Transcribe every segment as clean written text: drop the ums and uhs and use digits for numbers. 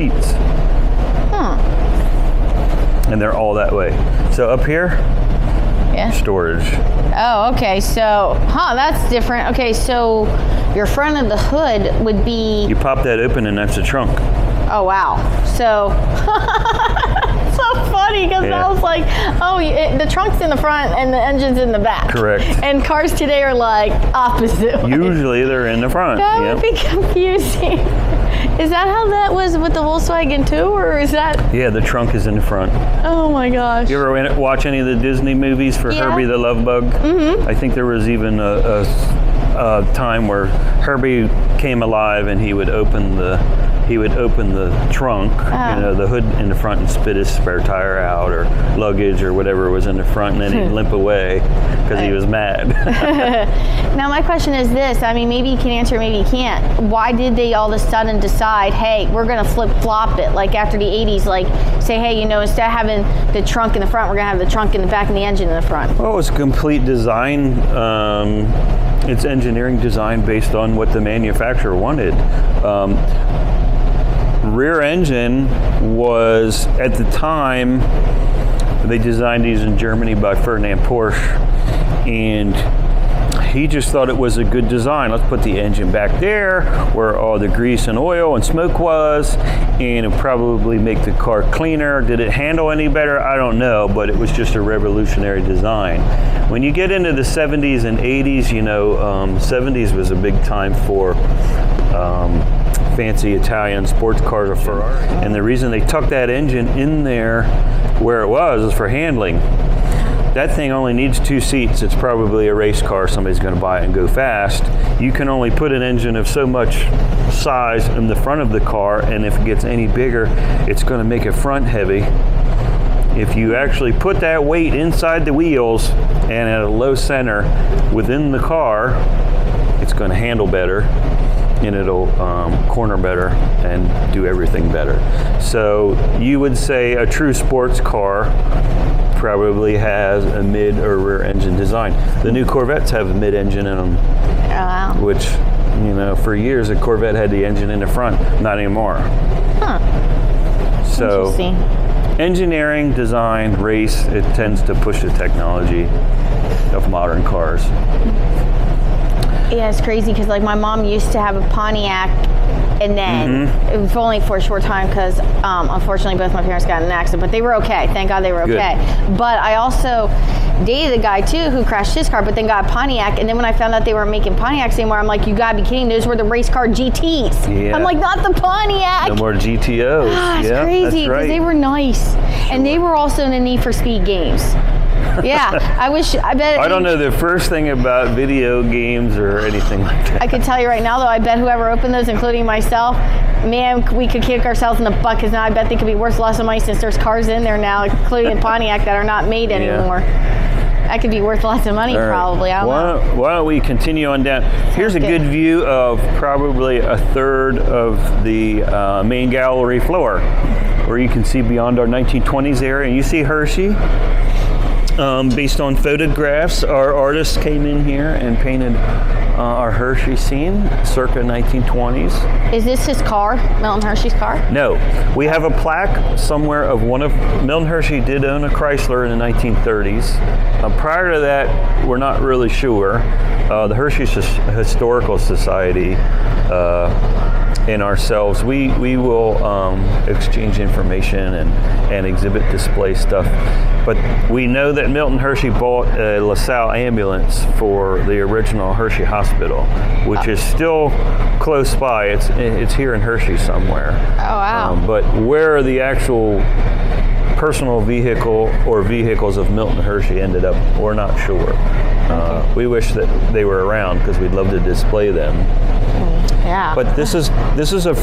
seats. And they're all that way. So up here, storage. Oh, okay. So, that's different. Okay, so your front of the hood would be... You pop that open and that's the trunk. Oh, wow. So, so funny because I was like, the trunk's in the front and the engine's in the back. Correct. And cars today are like opposite. Usually they're in the front. That would be confusing. Is that how that was with the Volkswagen too, or is that? Yeah, the trunk is in the front. Oh my gosh. You ever watch any of the Disney movies for Herbie the Love Bug? Mm-hmm. I think there was even a time where Herbie came alive and he would open the trunk, the hood in the front, and spit his spare tire out or luggage or whatever was in the front, and then he'd limp away because he was mad. Now my question is this, I mean, maybe you can answer, maybe you can't. Why did they all of a sudden decide, hey, we're going to flip-flop it, like after the 80s, like say, hey, instead of having the trunk in the front, we're going to have the trunk in the back and the engine in the front? Well, it's complete design. It's engineering design based on what the manufacturer wanted. Rear engine was, at the time, they designed these in Germany by Ferdinand Porsche, and he just thought it was a good design. Let's put the engine back there where all the grease and oil and smoke was, and it'll probably make the car cleaner. Did it handle any better? I don't know, but it was just a revolutionary design. When you get into the 70s and 80s, 70s was a big time for fancy Italian sports cars or Ferrari. And the reason they tucked that engine in there where it was for handling. That thing only needs 2 seats. It's probably a race car. Somebody's going to buy it and go fast. You can only put an engine of so much size in the front of the car, and if it gets any bigger, it's going to make it front heavy. If you actually put that weight inside the wheels and at a low center within the car, it's going to handle better, and it'll corner better and do everything better. So you would say a true sports car probably has a mid or rear engine design. The new Corvettes have a mid engine in them. Oh, wow. Which, for years a Corvette had the engine in the front, not anymore. So interesting. Engineering, design, race, it tends to push the technology of modern cars. Yeah, it's crazy because like my mom used to have a Pontiac, and then it was only for a short time because unfortunately both my parents got in an accident, but they were okay. Thank God they were okay. Good. But I also dated a guy too who crashed his car, but then got a Pontiac, and then when I found out they weren't making Pontiacs anymore, I'm like, you gotta be kidding, those were the race car GTs. Yeah. I'm like, not the Pontiac. No more GTOs. It's crazy because they were nice. And they were also in the Need for Speed games. Yeah, I don't know the first thing about video games or anything like that. I could tell you right now, though, I bet whoever opened those, including myself, man, we could kick ourselves in the butt because now I bet they could be worth lots of money since there's cars in there now, including Pontiac, that are not made anymore. That could be worth lots of money, probably. I don't know. Why don't we continue on down? Here's a good view of probably a third of the main gallery floor, where you can see beyond our 1920s area. And you see Hershey. Based on photographs, our artists came in here and painted our Hershey scene circa 1920s. Is this his car, Milton Hershey's car? No. We have a plaque somewhere of Milton Hershey did own a Chrysler in the 1930s. Prior to that, we're not really sure. The Hershey Historical Society and ourselves, we will exchange information and exhibit display stuff. But we know that Milton Hershey bought a LaSalle ambulance for the original Hershey Hospital, which is still close by. It's here in Hershey somewhere. Oh, wow. But where the actual personal vehicle or vehicles of Milton Hershey ended up, we're not sure. We wish that they were around because we'd love to display them. Yeah. But this was a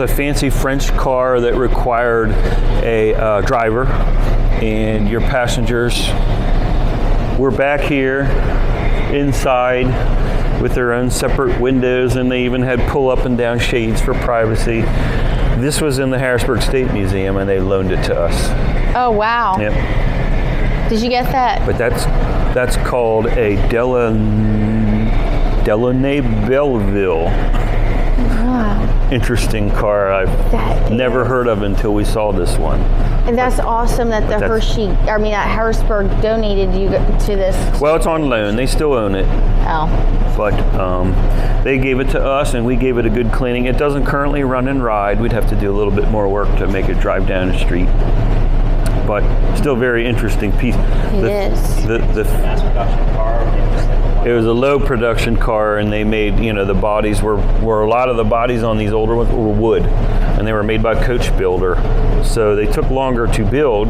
fancy French car that required a driver, and your passengers were back here inside with their own separate windows, and they even had pull up and down shades for privacy. This was in the Harrisburg State Museum, and they loaned it to us. Oh, wow. Yep. Did you get that? But that's called a Delaunay Belleville. Wow. interesting car I've never heard of until we saw this one. And that's awesome that that Harrisburg donated you to this. Well, it's on loan. They still own it. Oh. But they gave it to us, and we gave it a good cleaning. It doesn't currently run and ride. We'd have to do a little bit more work to make it drive down the street. But still very interesting piece. It is. Mass production car. It was a low production car, and they made, the bodies were a lot of the bodies on these older ones were wood, and they were made by Coach Builder. So they took longer to build,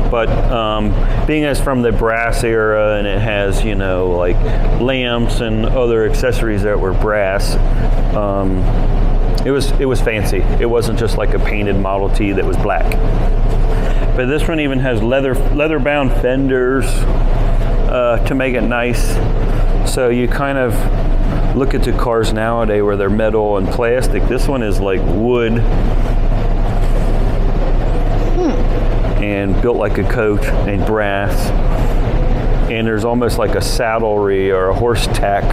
but being as from the brass era, and it has, like lamps and other accessories that were brass, it was fancy. It wasn't just like a painted Model T that was black. But this one even has leather-bound fenders to make it nice. So you kind of look at the cars nowadays where they're metal and plastic. This one is like wood and built like a coach and brass. And there's almost like a saddlery or a horse tack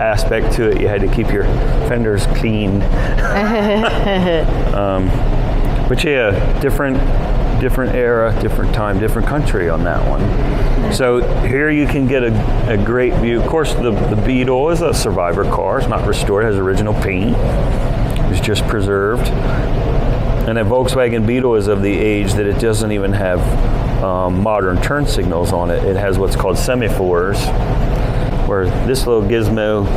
aspect to it. You had to keep your fenders clean. But yeah, different era, different time, different country on that one. So here you can get a great view. Of course, the Beetle is a survivor car. It's not restored. It has original paint. It's just preserved. And a Volkswagen Beetle is of the age that it doesn't even have modern turn signals on it. It has what's called semaphores, where this little gizmo,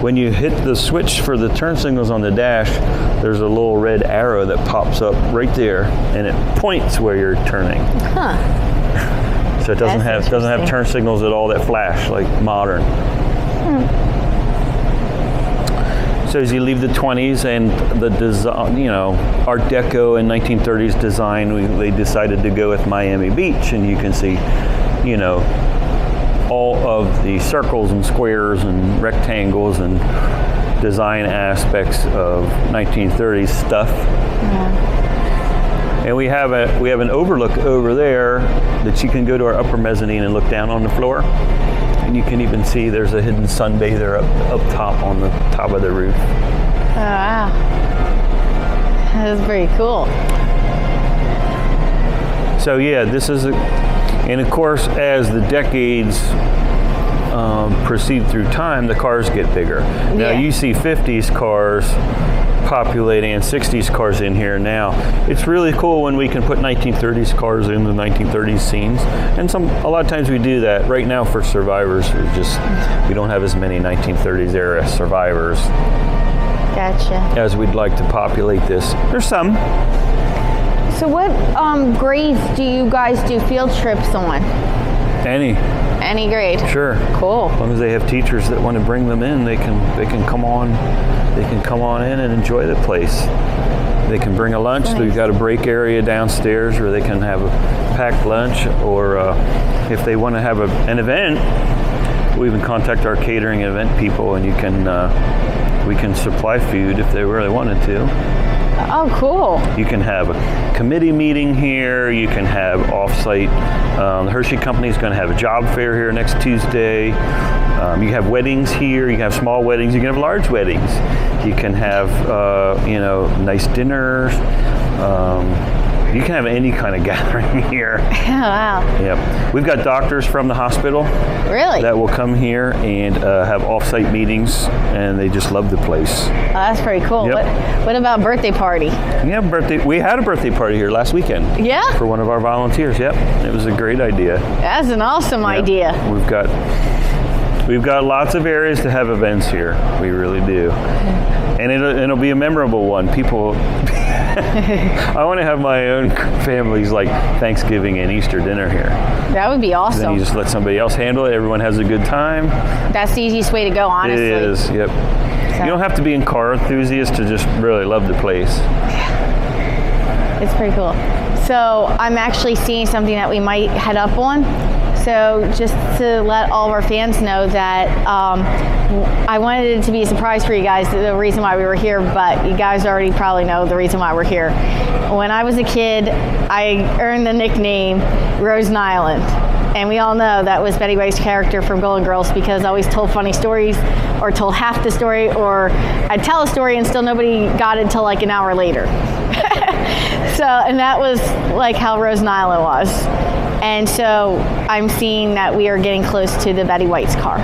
when you hit the switch for the turn signals on the dash, there's a little red arrow that pops up right there, and it points where you're turning. Huh. So it doesn't have turn signals at all that flash like modern. So as you leave the 20s and the design, Art Deco and 1930s design, they decided to go with Miami Beach, and you can see, all of the circles and squares and rectangles and design aspects of 1930s stuff. Yeah. And we have an overlook over there that you can go to our upper mezzanine and look down on the floor. And you can even see there's a hidden sunbather up top on the top of the roof. Oh, wow. That's pretty cool. So yeah, this is and of course, as the decades proceed through time, the cars get bigger. Now you see 50s cars populating and 60s cars in here now. It's really cool when we can put 1930s cars in the 1930s scenes, and a lot of times we do that. Right now for survivors, we don't have as many 1930s era survivors. Gotcha. As we'd like to populate this. There's some. So what grades do you guys do field trips on? Any grade? Sure. Cool. As long as they have teachers that want to bring them in, they can come on in and enjoy the place. They can bring a lunch. Nice. We've got a break area downstairs where they can have a packed lunch, or if they want to have an event, we even contact our catering event people, and we can supply food if they really wanted to. Oh, cool. You can have a committee meeting here. You can have offsite. The Hershey Company is going to have a job fair here next Tuesday. You have weddings here. You can have small weddings. You can have large weddings. You can have, nice dinners. You can have any kind of gathering here. Oh, wow. Yep. We've got doctors from the hospital. Really? That will come here and have off-site meetings, and they just love the place. Oh, that's pretty cool. Yep. What about birthday party? Yeah, we had a birthday party here last weekend. Yeah? For one of our volunteers. Yep. It was a great idea. That's an awesome idea. We've got lots of areas to have events here. We really do. And it'll be a memorable one. People, I want to have my own family's like Thanksgiving and Easter dinner here. That would be awesome. Then you just let somebody else handle it. Everyone has a good time. That's the easiest way to go, honestly. It is, yep. So. You don't have to be a car enthusiast to just really love the place. It's pretty cool. So I'm actually seeing something that we might head up on. So just to let all of our fans know that I wanted it to be a surprise for you guys, the reason why we were here, but you guys already probably know the reason why we're here. When I was a kid, I earned the nickname Rose Nyland. And we all know that was Betty White's character from Golden Girls, because I always told funny stories or told half the story, or I'd tell a story and still nobody got it until like an hour later. So, and that was like how Rose Nyland was. And so I'm seeing that we are getting close to the Betty White's car.